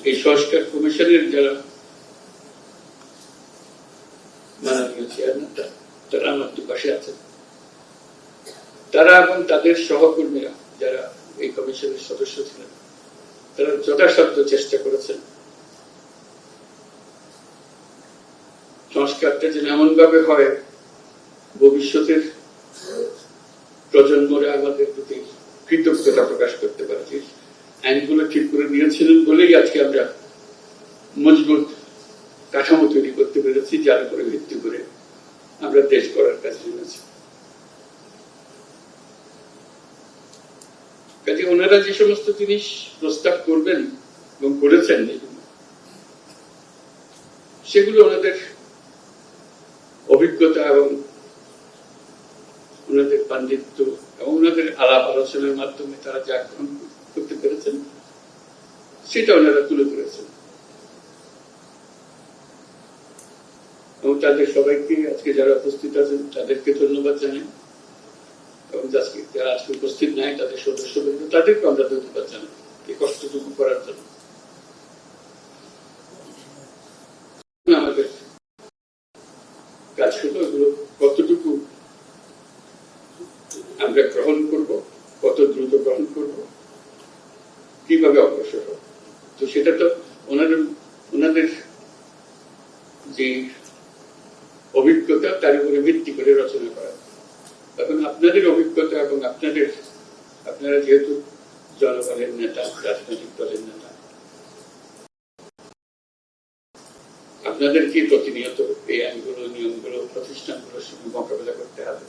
এই সংস্কার কমিশনের যারা মাননীয় চেয়ারম্যান তারা আমার দুপাশে আছেন, তারা এবং তাদের সহকর্মীরা যারা এই কমিশনের সদস্য ছিলেন, তারা যথাসাধ্য চেষ্টা করেছেন সংস্কারটা যেন এমন ভাবে হয় ভবিষ্যতের প্রজন্মরা আমাদের প্রতি কৃতজ্ঞতা প্রকাশ করতে পারে। আইনগুলো ঠিক করে নিয়েছিলেন বলেই আজকে আমরা মজবুত কাঠামো তৈরি করতে পেরেছি, যার উপরে ভিত্তি করে আমরা দেশ গড়ার কাজে নেমেছি। কাজে ওনারা যে সমস্ত জিনিস প্রস্তাব করবেন এবং করেছেন সেগুলো ওনাদের অভিজ্ঞতা এবং ওনাদের পাণ্ডিত্য এবং ওনাদের আলাপ আলোচনার মাধ্যমে তারা যা গ্রহণ করতে পেরেছেন সেটা ওনারা তুলে ধরেছেন। এবং তাদের সবাইকে আজকে যারা উপস্থিত আছেন তাদেরকে ধন্যবাদ জানাই, এবং যারা আজকে উপস্থিত নাই তাদের সদস্যবৃন্দ তাদেরকে আমরা ধন্যবাদ জানাই এই কষ্টটুকু করার জন্য। আমাদের কাজ হলো এগুলো কতটুকু আমরা গ্রহণ করব, কত দ্রুত গ্রহণ করব, কিভাবে অগ্রসর হব। তো সেটা তো ওনাদের যে অভিজ্ঞতা তার উপরে ভিত্তি করে রচনা করা। এখন আপনাদের অভিজ্ঞতা এবং আপনারা যেহেতু জনগণের নেতা, রাজনৈতিক দলের নেতা, আপনাদেরকে প্রতিনিয়ত এই আইনগুলো, নিয়মগুলো, প্রতিষ্ঠানগুলোর সঙ্গে মোকাবেলা করতে হবে।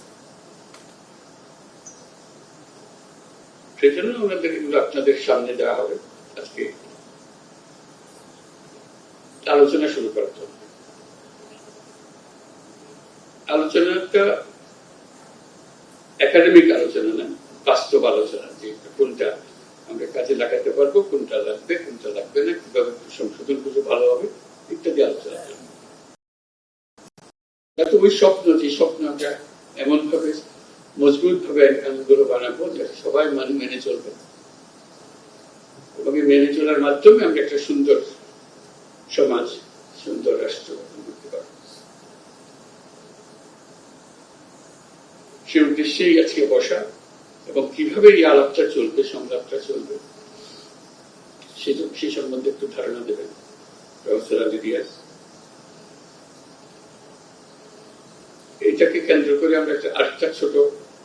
সেই জন্য ওনাদের এগুলো আপনাদের সামনে দেওয়া হবে আজকে আলোচনা শুরু করার জন্য। আলোচনাটা একাডেমিক আলোচনা না, বাস্তব আলোচনা, যে কোনটা আমরা কাজে লাগাতে পারবো, কোনটা লাগবে, কোনটা লাগবে না, কিভাবে সংশোধন করলে ভালো হবে ইত্যাদি আলোচনা। ওই স্বপ্ন, যে স্বপ্ন আমরা এমন ভাবে মজবুত ভাবে আইনগুলো বানাবো যে সবাই মেনে চলবে, এবং মেনে চলার মাধ্যমে আমরা একটা সুন্দর সমাজ, সুন্দর রাষ্ট্র গঠন করতে পারবো। সে উদ্দেশ্যেই আজকে বসা, এবং কিভাবে এই আলাপটা চলবে, সংলাপটা চলবে সে সম্বন্ধে একটু ধারণা দেবেন প্রফেসর আলী রিয়াজ। এটাকে কেন্দ্র করে আমরা আরেকটা ছোট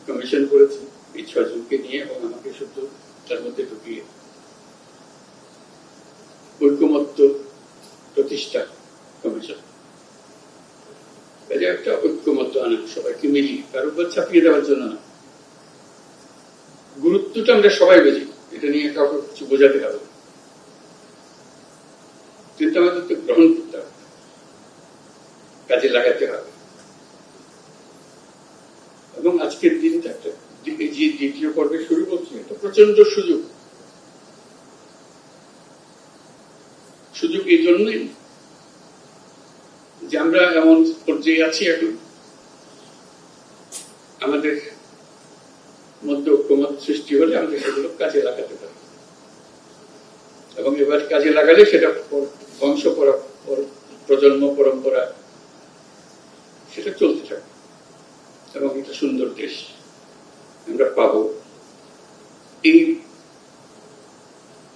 কমিশন করেছি এই 6 জনকে নিয়ে, এবং আমাকে শুধু তার মধ্যে ঢুকিয়ে ঐকমত্য প্রতিষ্ঠা কমিশন। একটা ঐক্যমত্য আনা, সবাইকে মিলিয়ে, কারোর উপর চাপিয়ে দেওয়ার জন্য না। গুরুত্বটা আমরা সবাই বুঝি, এটা নিয়ে কাউকে কিছু বোঝাতে হবে, কিন্তু আমাদের গ্রহণ করতে হবে, কাজে লাগাতে হবে। এবং আজকের দিনটা একটা যে দ্বিতীয় পর্বে শুরু করছে, এটা প্রচন্ড সুযোগ এই জন্যই যে আমরা এমন পর্যায়ে আছি এখন, আমাদের মধ্যে ঐক্যমত সৃষ্টি হলে আমরা সেগুলো কাজে লাগাতে পারি, এবং এবার কাজে লাগালে সেটা বংশ প্রজন্ম পরম্পরা সেটা চলতে থাকে, এবং একটা সুন্দর দেশ আমরা পাবো। এই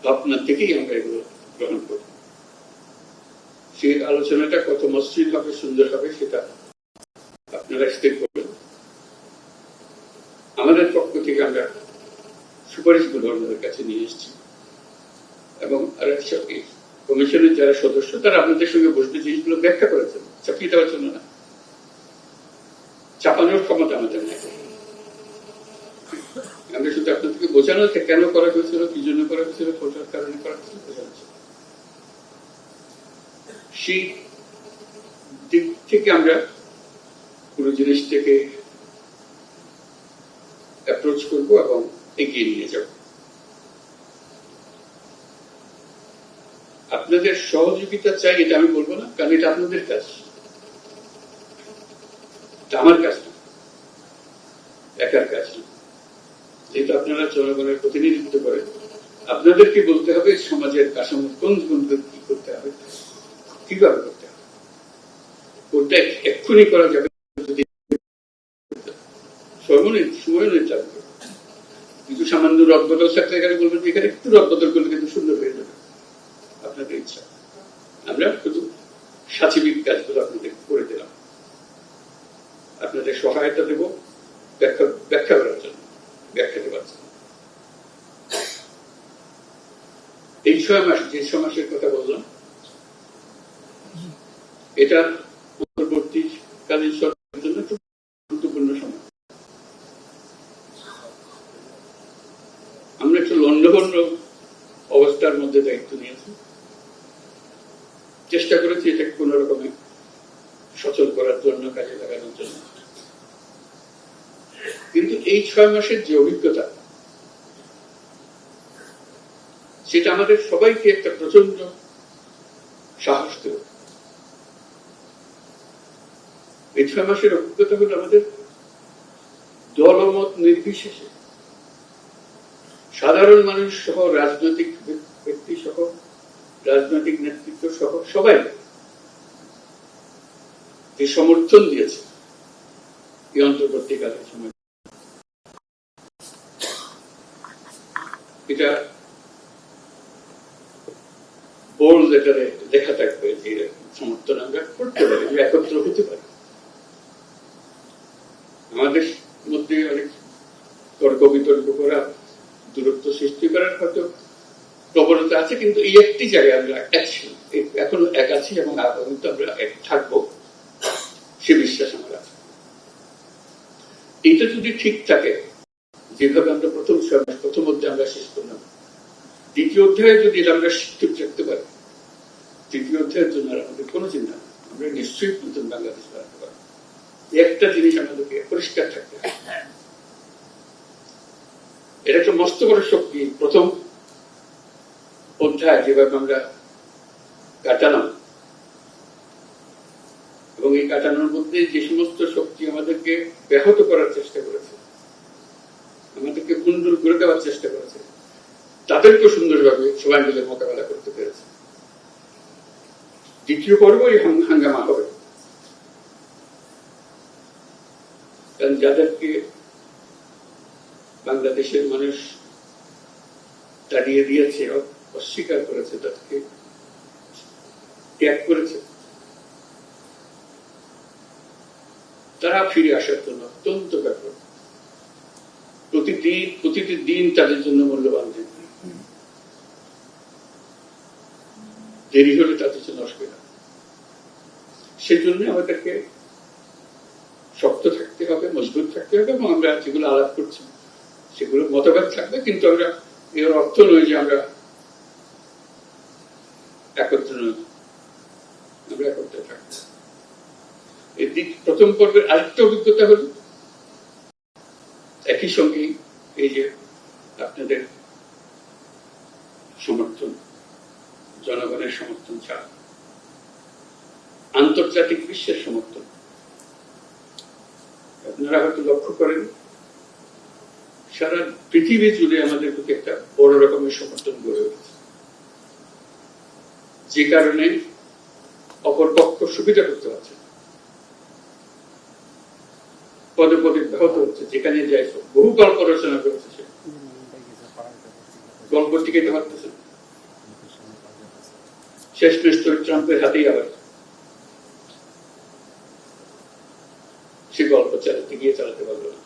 ভাবনা থেকেই আমরা এগুলো গ্রহণ করব। সেই আলোচনাটা কত মসৃণ হবে, সুন্দর হবে, সেটা আপনারা স্থির করবেন। আমাদের পক্ষ থেকে আমরা সুপারিশগুলো আপনাদের কাছে নিয়ে এসেছি, এবং কমিশনের যারা সদস্য তারা আপনাদের সঙ্গে বসবে, জিনিসগুলো ব্যাখ্যা করেছেন, চাপিয়ে দেওয়ার জন্য না, চাপানোর ক্ষমতা আমাদের নেই। আমরা শুধু আপনাদেরকে বোঝানো কেন করা হয়েছিল, কি জন্য করা হয়েছিল, কোটার কারণে করা হয়েছিল বোঝানো। সেই দিক থেকে আমরা পুরো জিনিসটাকে অ্যাপ্রোচ করবো এবং এগিয়ে নিয়ে যাব। আপনাদের সহযোগিতা চাই, এটা আমি বলবো না, কারণ এটা আপনাদের কাজ, এটা আমার কাজ না, একার কাজ না। যেহেতু আপনারা জনগণের প্রতিনিধিত্ব করেন, আপনাদেরকে বলতে হবে সমাজের কাঠামো কোন কোনকে কি করতে হবে, কিভাবে করতে হবে। কোনটা এক্ষুনি করা যাবে যদি সময় নির্ধারণ করবে, কিন্তু সামান্য রদবদল থাকলে এখানে বলবেন এখানে একটু রদবদল করলে কিন্তু সুন্দর হয়ে যাবে, আপনাদের ইচ্ছা। আমরা শুধু সাচিবিক কাজগুলো আপনাদের করে দিলাম, আপনাদের সহায়তা দেব ব্যাখ্যা করার জন্য, ব্যাখ্যা দেওয়ার জন্য। এই 6 মাস, যে 6 মাসের কথা বললাম, এটা পরবর্তীকালীন সরকারের জন্য খুব গুরুত্বপূর্ণ সময়। আমরা একটু লন্ডভন্ড অবস্থার মধ্যে দায়িত্ব নিয়েছি, চেষ্টা করেছি এটাকে কোন রকমে সচল করার জন্য, কাজে লাগানোর জন্য। কিন্তু এই 6 মাসের যে অভিজ্ঞতা, সেটা আমাদের সবাইকে একটা প্রচন্ড সাহস দেবে। এই 6 মাসের অভিজ্ঞতা হলো আমাদের দলমত নির্বিশেষে সাধারণ মানুষ সহ, রাজনৈতিক ব্যক্তি সহ, রাজনৈতিক নেতৃত্ব সহ সবাই যে সমর্থন দিয়েছে এই অন্তর্বর্তীকালীন সময়, এটা বোল্ড লেটারে লেখা থাকবে যে সমর্থন আমরা করতে পারি, যে একত্র হতে পারি। আমাদের মধ্যে অনেক তর্ক বিতর্ক করা, দূরত্ব সৃষ্টি করার হয়তো প্রবণতা আছে, কিন্তু এই একটি জায়গায় আমরা এখনো এক আছি এবং আগামীতে আমরা এক থাকবো, সে বিশ্বাস আমার আছে। এটা যদি ঠিক থাকে, যেভাবে আমরা প্রথম অধ্যায় আমরা শেষ করলাম, দ্বিতীয় অধ্যায়ে যদি আমরা ঠিক রাখতে পারি, তৃতীয় অধ্যায়ের জন্য আর আমাদের কোনো চিন্তা নেই, আমরা নিশ্চয়ই নতুন বাংলাদেশ বানাতে পারবো। একটা জিনিস আমাদেরকে পরিষ্কার থাকতে হবে, এটা একটা মস্ত বড় শক্তি। প্রথম অধ্যায় যেভাবে আমরা কাটালাম, এবং এই কাটানোর মধ্যে যে সমস্ত শক্তি আমাদেরকে ব্যাহত করার চেষ্টা করেছে, আমাদেরকে ভুন্ডুল করে দেওয়ার চেষ্টা করেছে, তাদেরকে সুন্দরভাবে সবাই মিলে মোকাবেলা করতে পেরেছে। দ্বিতীয় পর্ব এই হাঙ্গামা হবে, কারণ যাদেরকে বাংলাদেশের মানুষ তাড়িয়ে দিয়েছে, অস্বীকার করেছে, তাদেরকে ত্যাগ করেছে, তারা ফিরে আসার জন্য অত্যন্ত ব্যাপক। প্রতিটি দিন তাদের জন্য মূল্যবান দিন, দেরি হলে তাদের জন্য অসুবিধা। সেজন্য আমাদেরকে শক্ত থাকতে হবে, মজবুত থাকতে হবে, এবং আমরা যেগুলো আলাপ করছি সেগুলো মতভেদ থাকবে, কিন্তু আমরা এর অর্থ নয় যে আমরা একত্র নই, আমরা একত্রে থাকবো। এই প্রথম পর্বের আরেকটা অভিজ্ঞতা হল একই সঙ্গে এই যে আপনাদের সমর্থন, জনগণের সমর্থন ছাড়া আন্তর্জাতিক বিশ্বের সমর্থন। আপনারা হয়তো লক্ষ্য করেন সারা পৃথিবী জুড়ে আমাদের প্রতি একটা বড় রকমের সমর্থন গড়ে উঠেছে, যে কারণে অপর পক্ষ সুবিধা করতে পারছে, পদে পদে ব্যাহত হচ্ছে। যেখানে যাই বহু গল্প রচনা করেছে, সে গল্প টিকাইতে পারতেছে, শেষ মেশ ট্রাম্পের হাতেই আবার সে গল্প চালাতে গিয়ে চালাতে পারলো না।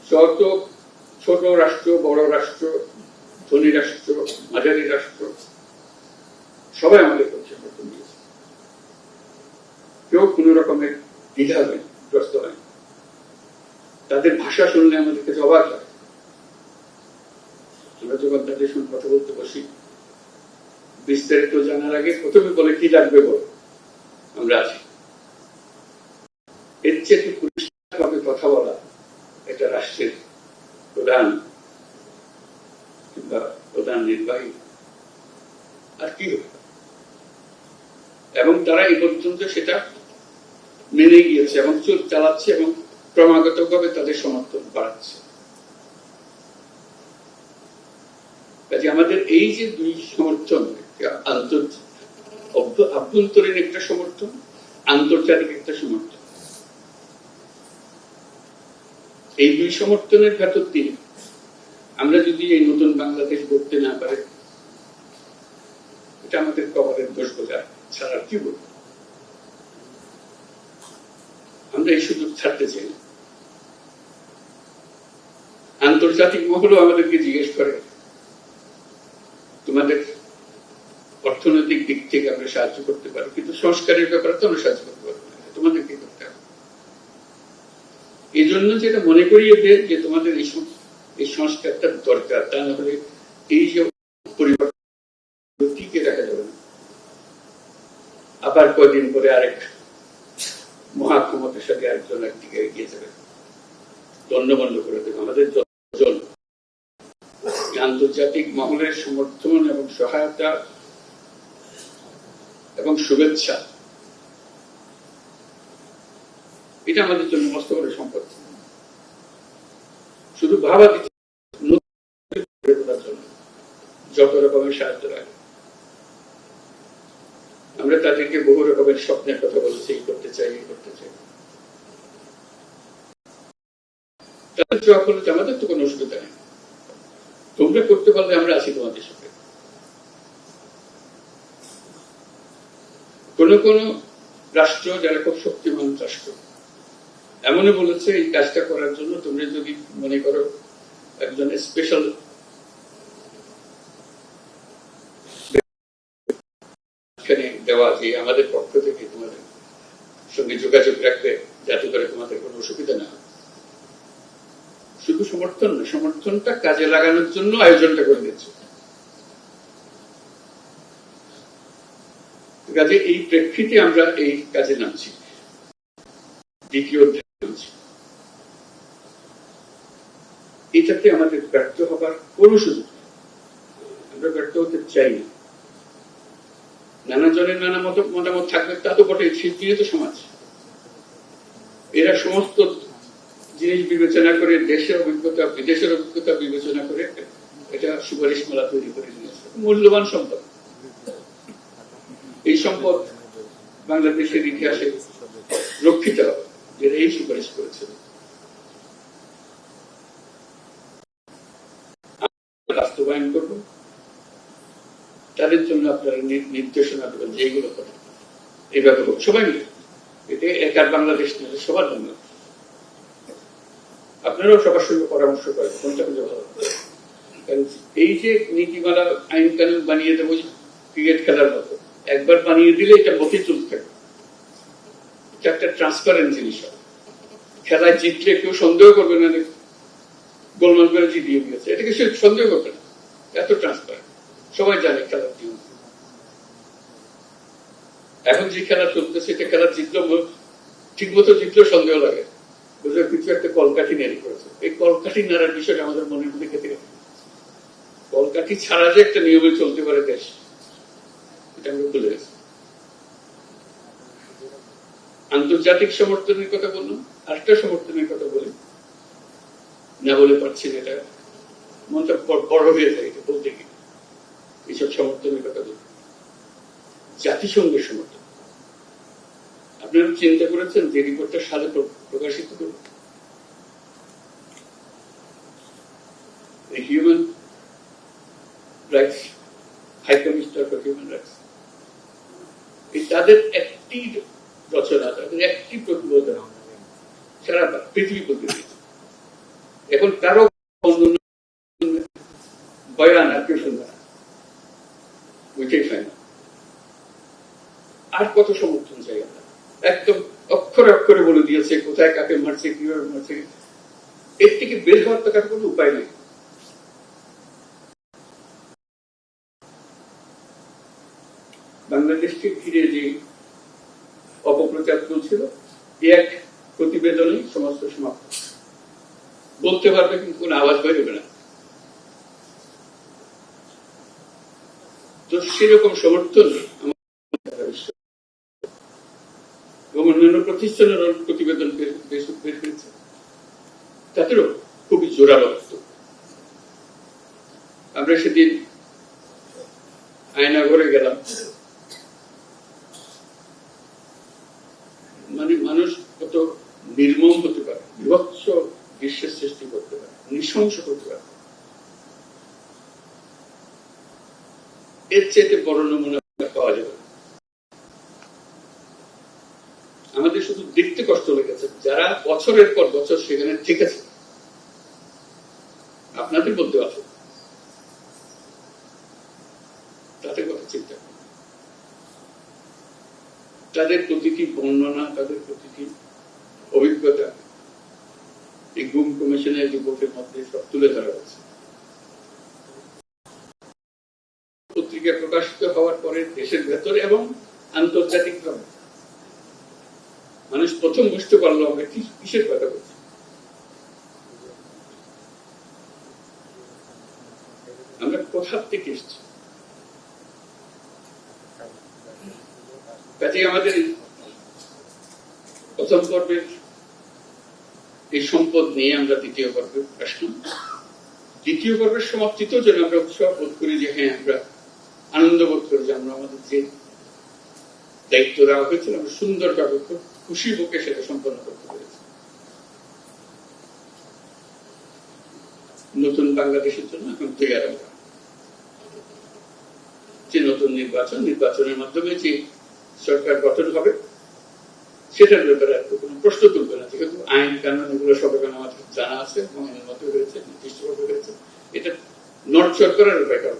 যত ছোট রাষ্ট্র, বড় রাষ্ট্র, ধনী রাষ্ট্র, মাঝারি রাষ্ট্র, সবাই আমাদের সমর্থন দিয়েছে। কেউ কোন রকমের দ্বিধাগ্রস্ত হয়। তাদের ভাষা শুনলে আমাদের কাছে অবাক হয়। আমরা যখন তাদের সঙ্গে কথা বলতে বসি, বিস্তারিত জানার আগে প্রথমে বলে কি লাগবে বল, আমরা আছি। এর চেয়ে পরিষ্কারভাবে কথা বলা এটা রাষ্ট্রের প্রধান কিংবা প্রধান নির্বাহী আর কি হবে। এবং তারা এই পর্যন্ত সেটা মেনে গিয়েছে এবং চালাচ্ছে এবং ক্রমাগতভাবে তাদের সমর্থন বাড়াচ্ছে। আমাদের এই যে দুই সমর্থন, আভ্যন্তরীণ একটা সমর্থন, আন্তর্জাতিক একটা সমর্থন, এই দুই সমর্থনের ভেতর দিয়ে আমরা যদি এই নতুন বাংলাদেশ গড়তে না পারে, এটা আমাদের কপালের দোষ বোঝায় ছাড়া কি বলব। আমরা এই সুযোগ ছাড়তে চাই না। আন্তর্জাতিক মহলও আমাদেরকে জিজ্ঞেস করে, তোমাদের অর্থনৈতিক দিক থেকে আমরা সাহায্য করতে পারি, কিন্তু সংস্কারের ব্যাপারে তো আমরা সাহায্য করতে পারবো না, তোমাদেরকে করতে হবে। এই জন্য যেটা মনে করিয়ে দেয় যে তোমাদের এই সংস্কারটা দরকার, তা না হলে এই যে পরিবর্তন টিকে রাখা যাবে না। আবার কয়দিন পরে আরেক মহাক্ষমতার সাথে আরেকজন একদিকে এগিয়ে যাবে, দণ্ডবন্ধ করে দেবে। আমাদের জন আন্তর্জাতিক মহলের সমর্থন এবং সহায়তা এবং শুভেচ্ছা, এটা আমাদের জন্য মস্ত বড় সম্পদ। শুধু ভাবা যত রকমের সাহায্য লাগে, আমরা তাদেরকে বহু রকমের স্বপ্নের কথা বলেছি, এই করতে চাই, এই করতে চাই। তাদের জবাব হলো যে আমাদের তো কোনো অসুবিধা নেই, তোমরা করতে পারলে আমরা আছি তোমাদের সাথে। কোন কোন রাষ্ট্র যারা খুব শক্তিমান রাষ্ট্র এমনও বলেছে এই কাজটা করার জন্য তোমরা যদি মনে করো একজন স্পেশাল দেওয়া, যে আমাদের পক্ষ থেকে তোমাদের সঙ্গে যোগাযোগ রাখবে যাতে করে তোমাদের কোনো অসুবিধা না হয়। শুধু সমর্থন না, সমর্থনটা কাজে লাগানোর জন্য আয়োজনটা করে দিচ্ছে। কাজে এই প্রেক্ষিতে আমরা এই কাজে নামছি, দ্বিতীয় অধ্যায়ে নামছি। এটাতে আমাদের ব্যর্থ হবার কোনো সুযোগ নেই, আমরা ব্যর্থ হতে চাই না। নানা জনের নানা মতামত থাকবে, তা তো বটে, সেটিও তো সমাজ। এরা সমস্ত জিনিস বিবেচনা করে, দেশের অভিজ্ঞতা বিদেশের অভিজ্ঞতা বিবেচনা করে এটা সুপারিশ মালা তৈরি করে নিয়েছে। মূল্যবান সম্পদ, এই সম্পদ বাংলাদেশের ইতিহাসে রক্ষিত হবে, যেটা এই সুপারিশ করেছিল। বাস্তবায়ন করব, তাদের জন্য আপনারা নির্দেশনা দেবেন যে এইগুলো করেন, এইভাবে হোক, সবাই মিলে। এটা একার বাংলাদেশ নয়, সবার বাংলাদেশ। আপনারাও সবার সঙ্গে পরামর্শ করেন কোনটা হলে ভালো। কারণ এই যে নীতিমালা আইন কানুন বানিয়ে দেবো ক্রিকেট খেলার মতো, একবার বানিয়ে দিলে এটা মতে চলতে থাকে। এটা একটা ট্রান্সপারেন্ট জিনিস হবে। খেলায় জিতলে কেউ সন্দেহ করবে না গোলমাল করে জিতিয়ে দিয়েছে, এটাকে সে সন্দেহ করবে না, এত ট্রান্সপারেন্ট, সবাই জানে খেলার নিয়ম। এখন যে খেলা চলতেছে এটা খেলা জিতলেও ঠিক মতো জিতলেও সন্দেহ লাগে, বুঝলে কিছু একটা কলকাঠি নেড়ি করেছে। এই কলকাঠি নাড়ার বিষয়টা আমাদের মনের মধ্যে কেটে গেছে। কলকাঠি ছাড়া যে একটা নিয়মে চলতে পারে দেশ, এটা আমরা ভুলে গেছি। আন্তর্জাতিক সমর্থনের কথা বললাম, আরেকটা সমর্থনের কথা বলি, না বলে পারছি না, এটা মনটা বড় হয়ে যায় এটা বলতে গিয়ে। এইসব সমর্থনের কথা বলি, জাতিসংঘের সমর্থন। আপনারা চিন্তা করেছেন যে রিপোর্টটা সালে প্রকাশিত করবে, human rights high commissioner for human rights, তাদের একটি রচনা, তাদের একটি প্রতিবেদন সারা পৃথিবী বলতে দিয়েছে। এখন কারো বয়ান আর কেউ শুনবে না, বুঝেই পায় না। আর কত সমর্থন চাই আমরা? একদম অক্ষরে অক্ষরে বলে দিয়েছে কোথায় কাকে মারছে, কিভাবে মারছে। এর থেকে বের হওয়ার তো কার কোনো উপায় নেই। বাংলাদেশকে ঘিরে যে অপপ্রচার চলছিল, এক প্রতিবেদনে সমস্ত সমাপ্ত। বলতে পারবে কিন্তু কোন আওয়াজ বেরোবে না। তো সেরকম সমর্থন এবং অন্যান্য প্রতিষ্ঠানের প্রতিবেদন বের করেছে, তাদেরও খুবই জোরালো। আমরা সেদিন আয়নাঘরে গেলাম, মানে মানুষ কত নির্মম হতে পারে, বিভৎস দৃশ্যের সৃষ্টি করতে পারে, নৃশংস করতে পারে। এর চেয়ে বড় নমুনা পাওয়া যাবে। আমাদের শুধু দেখতে কষ্ট লেগেছে, যারা বছরের পর বছর সেখানে থেকেছে, আপনাদের মধ্যে আছে, তাদের কথা চিন্তা করুন। তাদের প্রতিটি বর্ণনা, তাদের প্রতিটি অভিজ্ঞতা এই গুম কমিশনের রিপোর্টের মধ্যে সব তুলে ধরা হয়েছে। পত্রিকা প্রকাশিত হওয়ার পরে দেশের ভেতরে এবং আন্তর্জাতিকভাবে মানুষ প্রথম বুঝতে পারলো আমরা কিসের কথা বলছি। আমরা কোথা থেকে এসেছি। কাজে আমাদের প্রথম পর্বের এই সম্পদ নিয়ে আমরা দ্বিতীয় পর্বে আসলাম। দ্বিতীয় পর্বের সমাপ্তিতেও যেন আমরা উৎসাহ বোধ করি যে হ্যাঁ, আমরা আনন্দ বোধ করি যে আমরা আমাদের যে দায়িত্ব দেওয়া হয়েছিল আমরা সুন্দরভাবে খুব খুশি বুকে সেটা সম্পন্ন করতে পেরেছি। নতুন বাংলাদেশের জন্য এখন তৈরি আমরা যে নতুন নির্বাচনের মাধ্যমে যে সরকার গঠন হবে সেটার ব্যাপারে আর কোনো প্রশ্ন তুলবে না, যেহেতু আইন কানুন এগুলো সব এখন আমাদের জানা আছে এবং এর মধ্যে হয়েছে, নির্দিষ্টভাবে হয়েছে। এটা নট সরকারের উপায় কারণ